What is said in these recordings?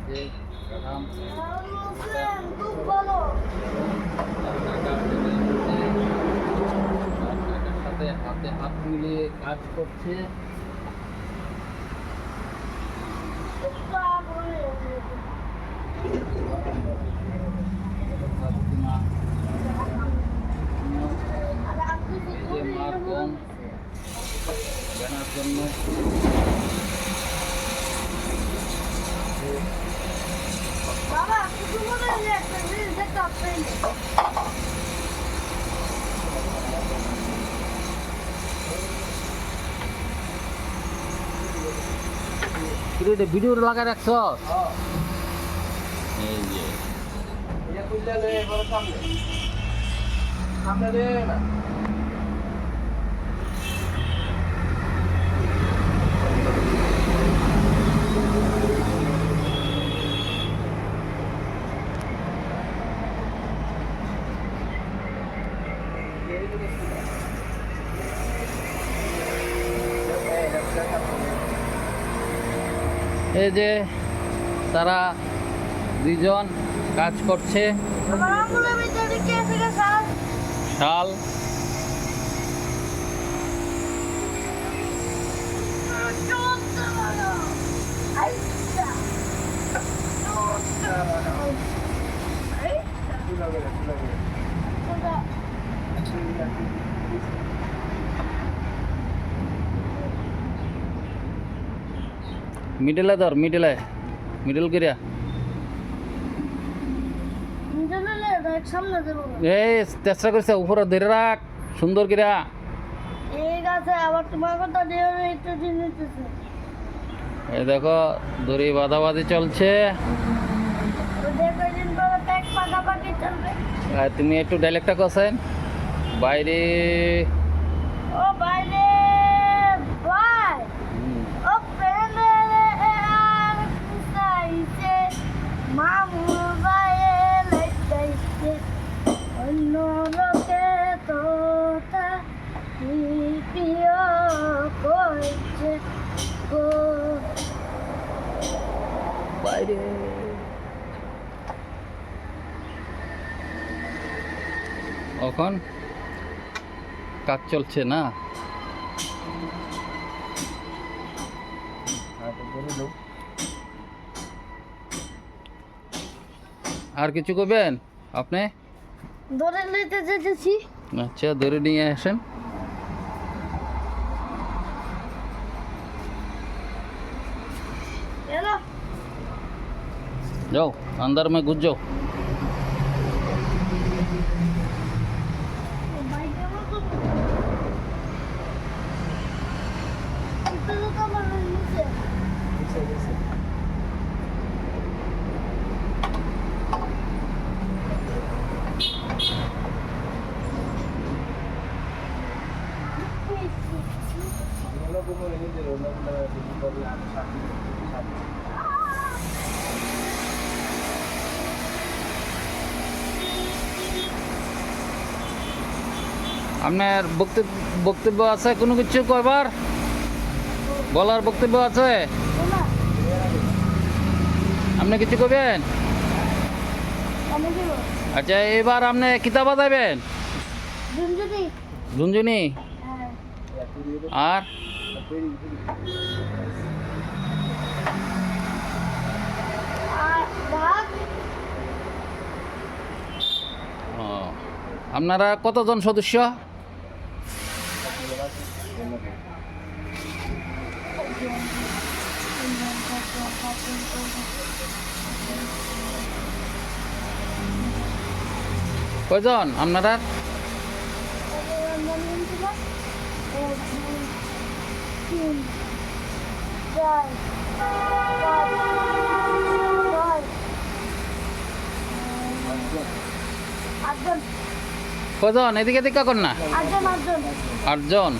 যে কাকাম খুব ভালো। কাকার সাথে হাতে হাত মিলিয়ে কাজ করছে। এই যে মার্কন জানার জন্য বাবা কিছু মনে হয় একটা জিনিস দেখতে পাচ্ছেন। ভিডিও লাগা রাখছ এই যে এই যে তারা দুইজন কাজ করছে। আমার আঙ্গুলের ভিতরে কি আছে রে স্যার? শাল চলতে বলো। আইসা। চলতে বলো। আইসা। কোনটা? মিডলে ধর মিডল করিয়া মিডলে রাইট সামনে দেবো। এই চেষ্টা করছে উপরে ধরে রাখ সুন্দর করিয়া। ঠিক আছে আবার তোমার কথা দিয়ে একটু দিন নিতেছে। এই দেখো দড়ি বাঁধাবাঁধি চলছে। দেখো দিন পরে প্যাক পাকাপাকি চলবে। আর তুমি একটু ডাইলেক্টটা করছেন বাইরে ও বাইরে ভাই ও প্রেমে আর কুসাইছে মামুর বাইরে লাইছে অন্য লোকে তোতা প্রিয় করছে গো বাইরে এখন কাজ চলছে না। আর কিছু করবেন আপনি? ধরে নিতে যেতেছি। আচ্ছা ধরে নিয়ে আসেন। এলো जाओ अंदर में घुस जाओ। বাইকে মতো তো তো মানে নিচে আপনার বক্তব্য আছে কোনো কিছু কয়বার বলার বক্তব্য আছে? না আপনি কিছু করবেন? আমি দিব আচ্ছা এবার আপনি কিতাব বাজাবেন দুনজুনি ঝুনঝুনি হ্যাঁ আর আর ভাত ও, আপনারা কতজন সদস্য? কয়জন আপনারা? তিন চার পাঁচ ছয় আটজন কয়জন এদিকে দিকা কর না? আটজন আটজন 8 জন।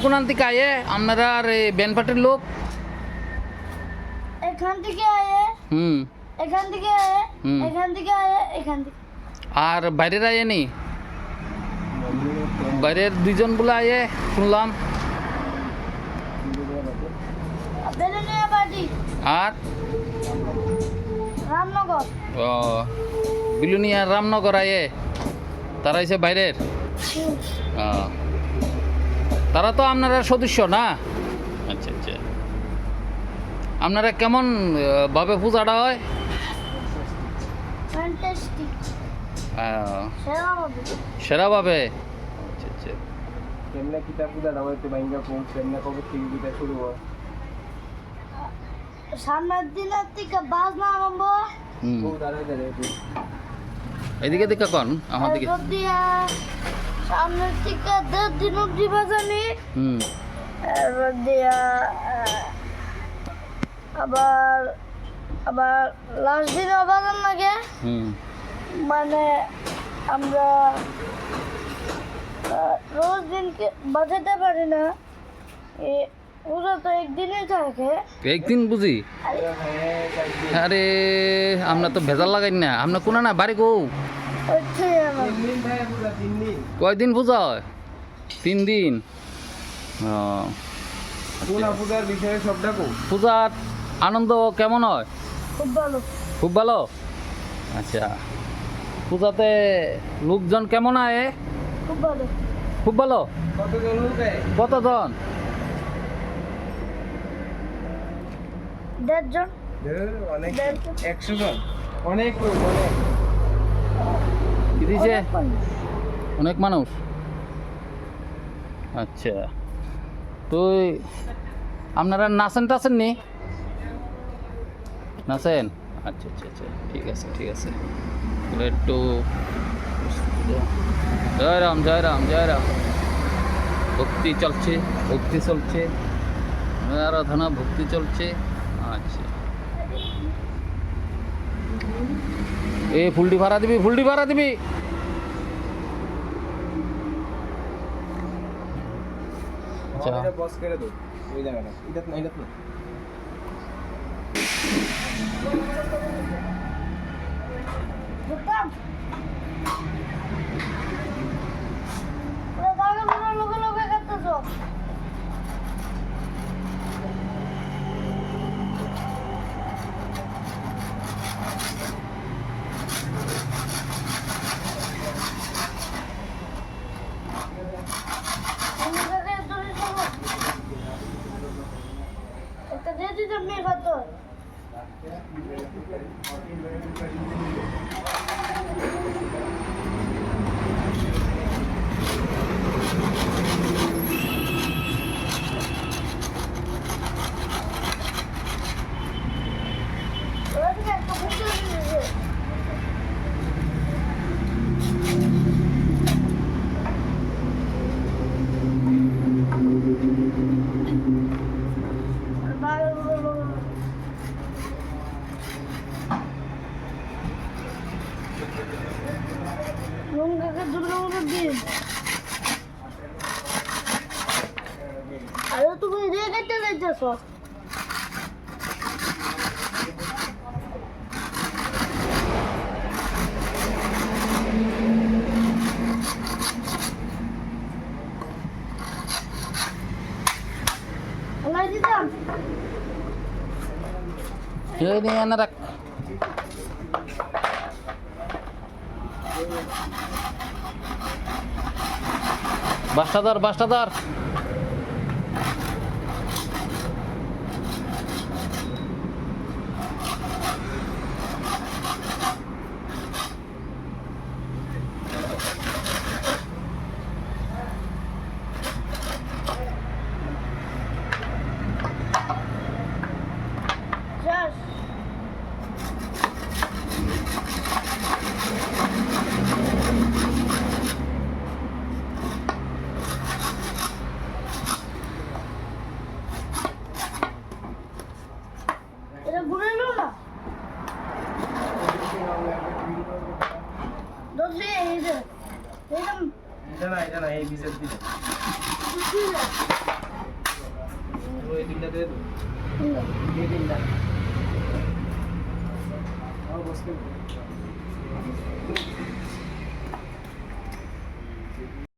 কোনান থেকে আয়ে আপনারা আর ব্যান পার্টির লোক? এখান থেকে আয়ে এখান থেকে আয়ে এখান থেকে আয়ে এখান থেকে আর বাইরের আয়ে নি বাইরের 2 জন বলে আয়ে শুনলাম। বেলুনিয়া বাড়ি আর রামনগর। ও বিলুনিয়া রামনগর আয়ে তারা হচ্ছে বাইরের। হুম। ও, তারা তো আপনারা সদস্য না? আচ্ছা আচ্ছা। আপনারা কেমন ভাবে পূজাটা হয়? ফ্যান্টাস্টিক। সেরাভাবে। সেরাভাবে? আচ্ছা আচ্ছা। কেমনে কিতা পূজাটা হইতে বাইঙ্গা কোন কেমনে কবে থেকে কিতা শুরু হয়? সামনের দিনের থেকে বাজনা আরম্ভ। হুম, ও দাঁড়ায় দাঁড়ায় এদিকে দিকে কন আমার দিকে। এরপর দিয়া সামনের থেকে 1.5 দিন অব্দি বাজানি। হুম, এরপর দিয়া আবার আবার লাস্ট দিনও বাজান লাগে। হুম, মানে আমরা রোজ দিনকে বাজাতে পারি না, পুরো তো একদিনই থাকে। একদিন বুঝি। আরে আমরা তো ভেজাল লাগাই না। আমরা কোনা না বাড়ি গো। হচ্ছে আমার 3 দিন থাকে পূজা 3 দিন। কয়দিন পূজা হয়? 3 দিন। ও, কোনা পূজার বিষয়ে সবটা কো। পূজার আনন্দ কেমন হয়? খুব ভালো। খুব ভালো। আচ্ছা, পূজাতে লোকজন কেমন আয়? খুব ভালো। খুব ভালো। কতজন লোক আয়? কতজন? 1.5 জন। অনেক 1.5 জন। 100 জন অনেক লোক অনেক। কি দিছে? অনেক মানুষ। অনেক মানুষ। আচ্ছা, তুই আপনারা নাচেন টাচেন নি? নাচেন? আচ্ছা আচ্ছা আচ্ছা, ঠিক আছে ঠিক আছে। তাহলে একটু জয় রাম জয় রাম জয় রাম। ভক্তি চলছে, ভক্তি চলছে, আরাধনা ভক্তি চলছে। আচ্ছা, এ ফুলটি ভাড়া দিবি, ফুলটি ভাড়া দিবি। আচ্ছা, এটা বস করে দাও ওই জায়গাটা। এটা না এটা না। বুঝতাম? ওরা দাঁড়া পুরো লোকে লোকে কাটতেছ। অন্য জায়গায় দড়ি যাবো। একটা দিয়ে দিতাম মেয়ে খাতো। ওরা থেকে একটা ফুটো দিয়েছে। লঙ্কাকে দুর্গাপুরের দিন আরে তুমি রে কেটে যাইতেছ। ওলাই দিতাম। এই নিয়ে এনে রাখ। বাসটাদার বাসটাদার। শেষ। এটা ঘুরে এলো না দোষে এই যে এরকম এটা না এই বিশেষ দিতে। ওই দিনটা দে দাও। এই দিনটা। বস করে